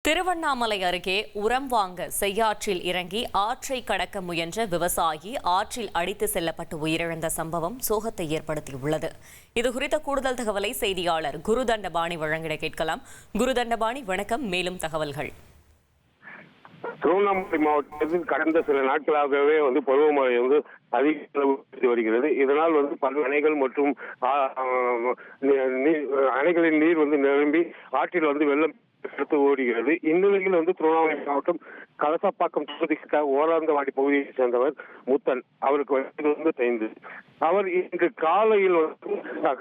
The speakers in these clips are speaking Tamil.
திருவண்ணாமலை அருகே உரம் வாங்க செய்யாற்றில் இறங்கி ஆற்றை கடக்க முயன்ற விவசாயி ஆற்றில் அடித்து செல்லப்பட்டு உயிரிழந்த சம்பவம் சோகத்தை ஏற்படுத்தியுள்ளது. இதுகுறித்த கூடுதல் தகவலை செய்தியாளர் குருதண்டபாணி வழங்கிட கேட்கலாம். குருதண்டபாணி, வணக்கம். மேலும் தகவல்கள். திருவண்ணாமலை மாவட்டத்தில் கடந்த சில நாட்களாகவே பருவமழை அதிக அளவு வருகிறது. இதனால் பல அணைகள் மற்றும் அணைகளின் நீர் நிரம்பி ஆற்றில் வெள்ளம் எடுத்து ஓடுகிறது. இந்நிலையில் திருவண்ணாமலை மாவட்டம் கலசப்பாக்கம் தொகுதிக்காக ஓராந்தவாடி பகுதியை சேர்ந்தவர் முத்தன். அவருக்கு வயது 5. அவர் இன்று காலையில்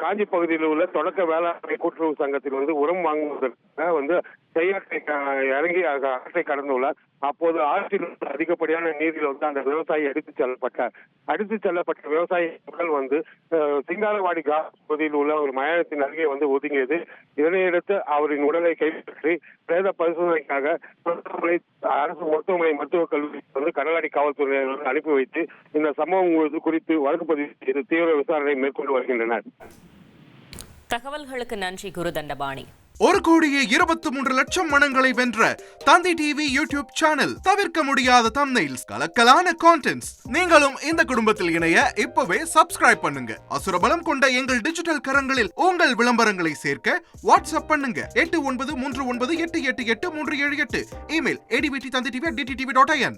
காஞ்சி பகுதியில் உள்ள தொடக்க வேளாண்மை கூட்டுறவு சங்கத்தில் உரம் வாங்குவதற்காக செய்யாற்றை இறங்கி ஆற்றை கடந்துள்ளார். அப்போது ஆற்றில் அதிகப்படியான நீரில் அந்த விவசாயி அடித்துச் செல்லப்பட்ட விவசாயி சிங்காரவாடி பகுதியில் உள்ள ஒரு மயானத்தின் அருகே ஒதுங்கியது. இதனையடுத்து அவரின் உடலை கைப்பற்றி பிரேத பரிசோதனைக்காக அரசு மருத்துவக் கல்லூரி கடலாடி காவல்துறையினர் அனுப்பி வைத்து இந்த சம்பவம் குறித்து வழக்கு பதிவு செய்து தீவிர விசாரணை மேற்கொண்டு வருகின்றனர். தகவல்களுக்கு நன்றி குருதண்டபாணி. 1,23,00,000 மனங்களை வென்ற தந்தி டிவி யூடியூப் சேனல். தவிர்க்க முடியாத தம்ப்நெயில்ஸ், கலக்கலான கான்டென்ட்ஸ். நீங்களும் இந்த குடும்பத்தில் இணைய இப்பவே சப்ஸ்கிரைப் பண்ணுங்க. அசுரபலம் கொண்ட எங்கள் டிஜிட்டல் கரங்களில் உங்கள் விளம்பரங்களை சேர்க்க வாட்ஸ்அப் பண்ணுங்க. 8939888838. Email advtthanditv@dttv.in.